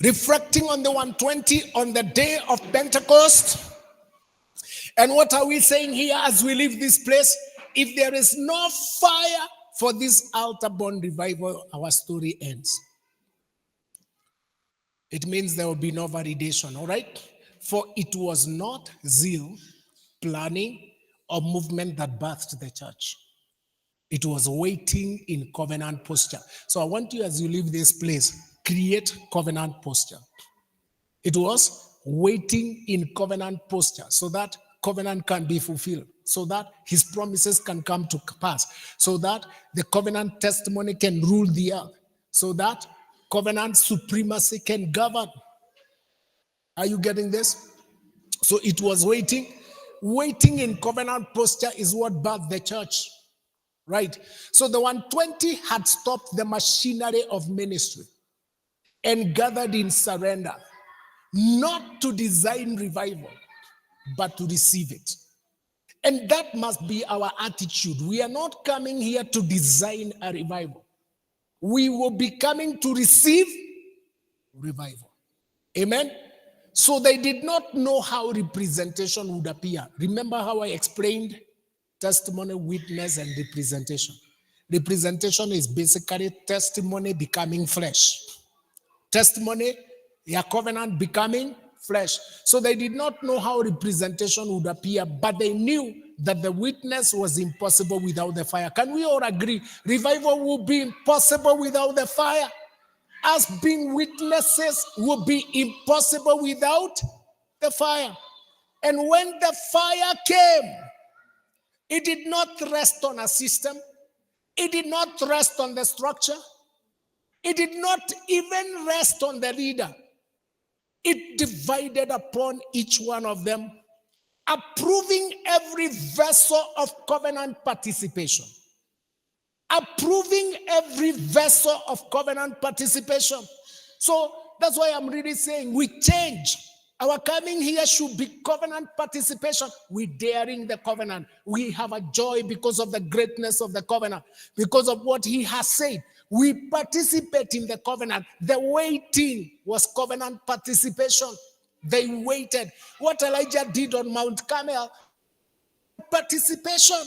reflecting on the 120 on the day of Pentecost. And what are we saying here as we leave this place? If there is no fire for this altar-born revival, our story ends. It means there will be no validation, all right? For it was not zeal, planning, or movement that birthed the church. It was waiting in covenant posture. So I want you, as you leave this place, create covenant posture. It was waiting in covenant posture so that covenant can be fulfilled, so that his promises can come to pass, so that the covenant testimony can rule the earth, so that covenant supremacy can govern. Are you getting this? So it was waiting. Waiting in covenant posture is what birthed the church, right? So the 120 had stopped the machinery of ministry and gathered in surrender, not to design revival, but to receive it. And that must be our attitude. We are not coming here to design a revival. We will be coming to receive revival. Amen? So they did not know how representation would appear. Remember how I explained testimony, witness, and representation. Representation is basically testimony becoming flesh. Testimony, your covenant becoming flesh. So they did not know how representation would appear, but they knew that the witness was impossible without the fire. Can we all agree? Revival will be impossible without the fire. Us being witnesses will be impossible without the fire. And when the fire came, it did not rest on a system. It did not rest on the structure. It did not even rest on the leader. It divided upon each one of them, approving every vessel of covenant participation. Approving every vessel of covenant participation. So that's why I'm really saying we change. Our coming here should be covenant participation. We're daring the covenant. We have a joy because of the greatness of the covenant, because of what he has said. We participate in the covenant. The waiting was covenant participation. They waited. What Elijah did on Mount Carmel, participation.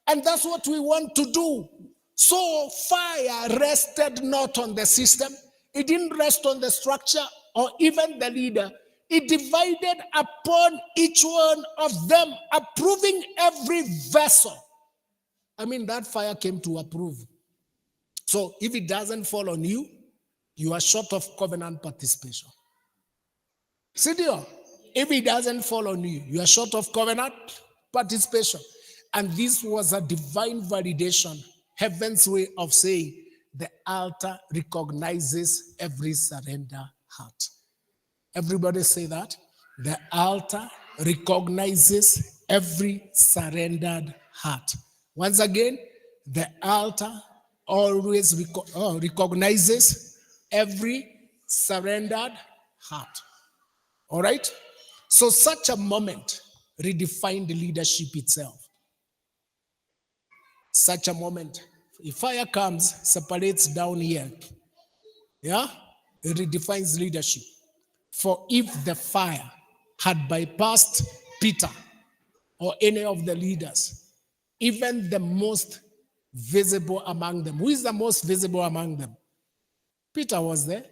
And that's what we want to do. So fire rested not on the system. It didn't rest on the structure or even the leader. It divided upon each one of them, approving every vessel. I mean, that fire came to approve. So if it doesn't fall on you, you are short of covenant participation. See there, if it doesn't fall on you, you are short of covenant participation. And this was a divine validation, heaven's way of saying the altar recognizes every surrender heart. Everybody say that. The altar recognizes every surrendered heart. Once again, the altar always recognizes every surrendered heart. All right? So such a moment redefined leadership itself. Such a moment. If fire comes, separates down here. Yeah? It redefines leadership. For if the fire had bypassed Peter or any of the leaders, even the most visible among them. Who is the most visible among them? Peter was there.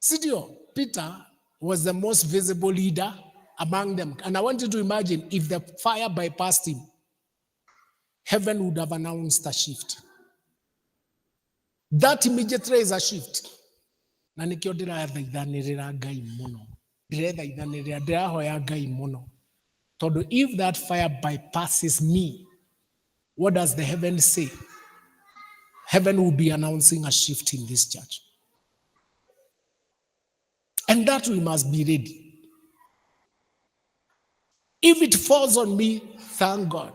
Sidio, Peter was the most visible leader among them. And I want you to imagine if the fire bypassed him, heaven would have announced a shift. That immediately is a shift. Na nikio ndirathaithanirira Ngai muno. Ndirethaithanirira ndirahoya Ngai muno. Tondo if that fire bypasses me, what does the heaven say? Heaven will be announcing a shift in this church. And that we must be ready. If it falls on me, thank God.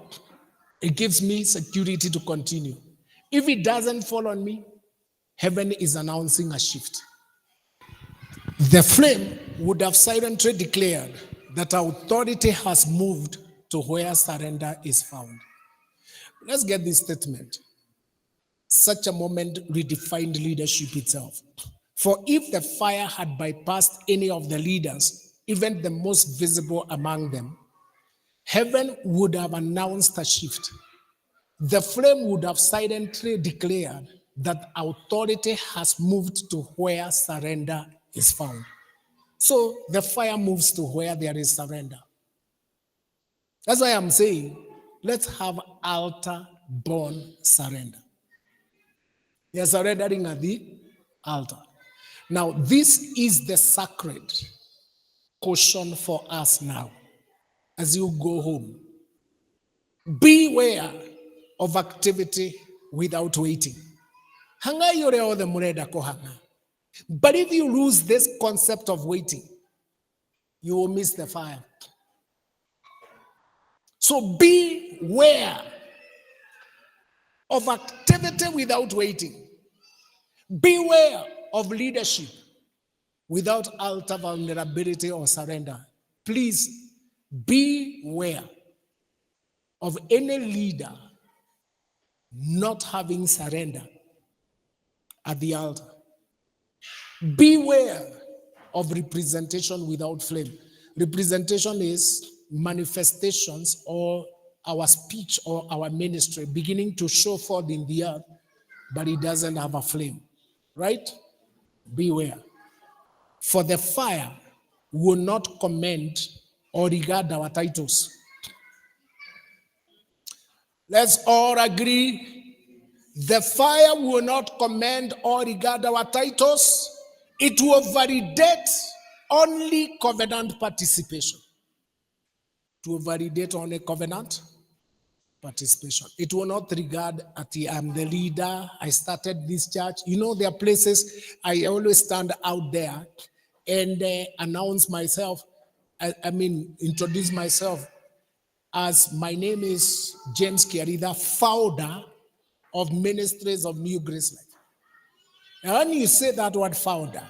It gives me security to continue. If it doesn't fall on me, heaven is announcing a shift. The flame would have silently declared that authority has moved to where surrender is found. Let's get this statement. Such a moment redefined leadership itself. For if the fire had bypassed any of the leaders, even the most visible among them, heaven would have announced a shift. The flame would have silently declared that authority has moved to where surrender is found. So the fire moves to where there is surrender. That's why I'm saying, let's have altar-born surrender. They are surrendering at the altar. Now, this is the sacred caution for us now as you go home. Beware of activity without waiting. Hanga yore o the mureda ko hanga. But if you lose this concept of waiting, you will miss the fire. So beware of activity without waiting. Beware of leadership without altar vulnerability or surrender. Please beware of any leader not having surrender at the altar. Beware of representation without flame. Representation is manifestations or our speech or our ministry beginning to show forth in the earth, but it doesn't have a flame, right? Beware. For the fire will not commend or regard our titles. Let's all agree, the fire will not commend or regard our titles. It will validate only covenant participation. It will validate only covenant participation. It will not regard I'm the leader, I started this church. You know, there are places I always stand out there and announce myself, introduce myself as my name is James Kiarida, founder of Ministries of New Grace Life. And when you say that word founder,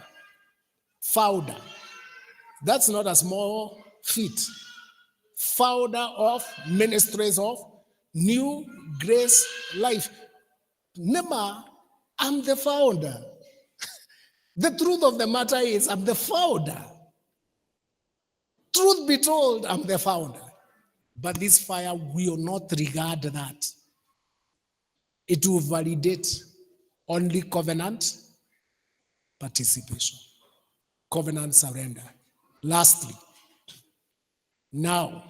that's not a small feat. Founder of Ministries of New Grace Life. Nema, I'm the founder. The truth of the matter is, I'm the founder. Truth be told, I'm the founder. But this fire will not regard that. It will validate only covenant participation, covenant surrender. Lastly, now,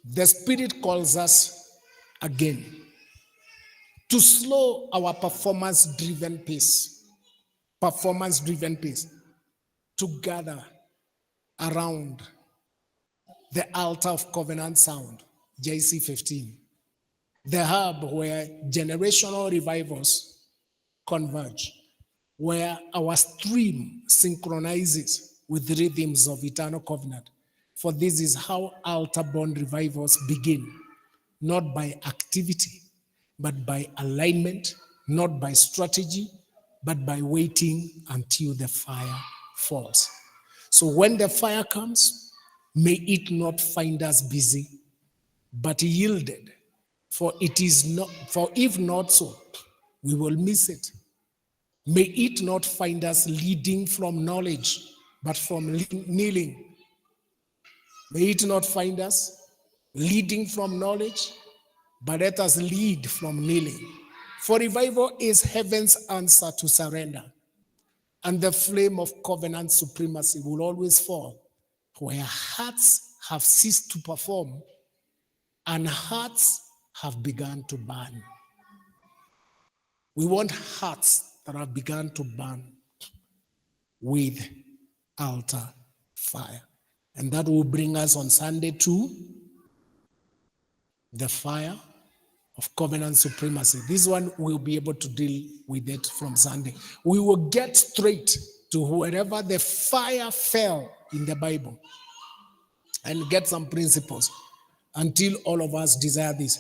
the Spirit calls us again to slow our performance-driven pace, to gather around the altar of covenant sound, JC 15, the hub where generational revivals converge, where our stream synchronizes with rhythms of eternal covenant. For this is how altar-born revivals begin, not by activity, but by alignment, not by strategy, but by waiting until the fire falls. So when the fire comes, may it not find us busy, but yielded. For if not so, we will miss it. May it not find us leading from knowledge, but from kneeling. May it not find us leading from knowledge, but let us lead from kneeling. For revival is heaven's answer to surrender, and the flame of covenant supremacy will always fall where hearts have ceased to perform and hearts have begun to burn. We want hearts that have begun to burn with altar fire. And that will bring us on Sunday to the fire of covenant supremacy. This one we'll be able to deal with it from Sunday. We will get straight to wherever the fire fell in the Bible and get some principles until all of us desire this.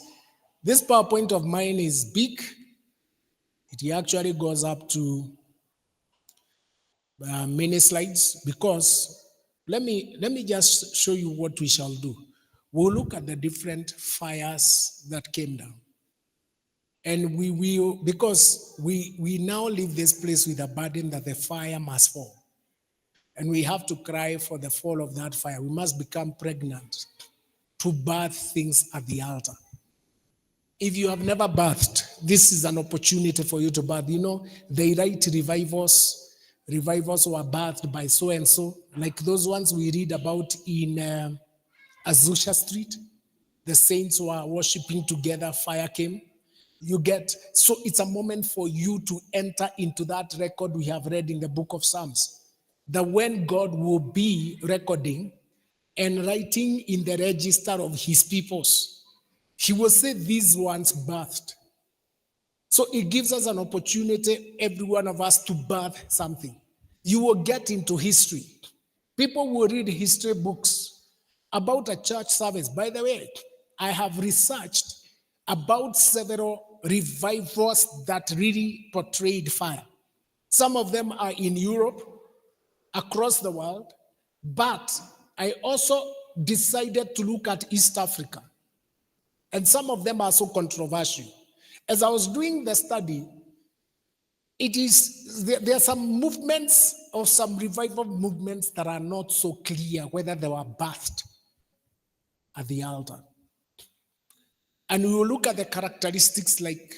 This PowerPoint of mine is big. It actually goes up to many slides because let me just show you what we shall do. We'll look at the different fires that came down. And we will, because we now leave this place with a burden that the fire must fall. And we have to cry for the fall of that fire. We must become pregnant to birth things at the altar. If you have never birthed, this is an opportunity for you to birth. You know, they write revivals. Revivals were birthed by so and so, like those ones we read about in Azusa Street. The saints were worshiping together, fire came. You get, so it's a moment for you to enter into that record we have read in the book of Psalms. That when God will be recording and writing in the register of his peoples, he will say these ones birthed. So it gives us an opportunity, every one of us, to birth something. You will get into history. People will read history books about a church service. By the way, I have researched about several revivals that really portrayed fire. Some of them are in Europe, across the world, but I also decided to look at East Africa. And some of them are so controversial. As I was doing the study, there are some movements or some revival movements that are not so clear whether they were birthed at the altar. And we will look at the characteristics, like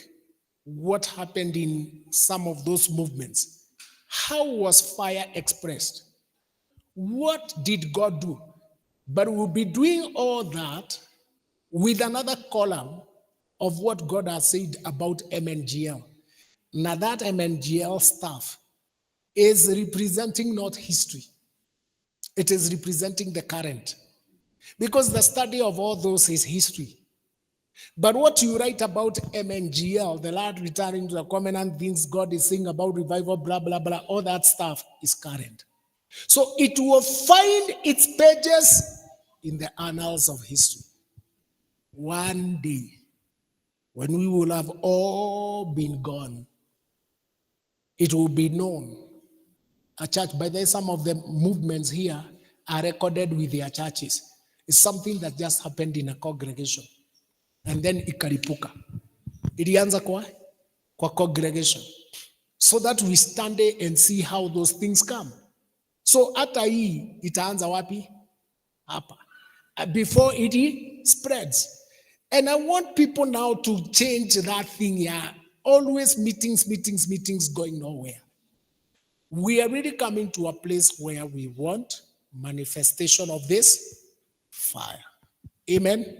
what happened in some of those movements. How was fire expressed? What did God do? But we'll be doing all that with another column of what God has said about MNGL. Now that MNGL stuff is representing not history. It is representing the current. Because the study of all those is history. But what you write about MNGL, the Lord returning to the covenant, things God is saying about revival, blah, blah, blah, all that stuff is current. So it will find its pages in the annals of history. One day, when we will have all been gone, it will be known. A church, by the way, some of the movements here are recorded with their churches. It's something that just happened in a congregation. And then ikaripuka. Ilianza kwa congregation. So that we stand there and see how those things come. So hata hii itaanza wapi? Hapa. Before it spreads. And I want people now to change that thing here. Always meetings going nowhere. We are really coming to a place where we want manifestation of this fire. Amen.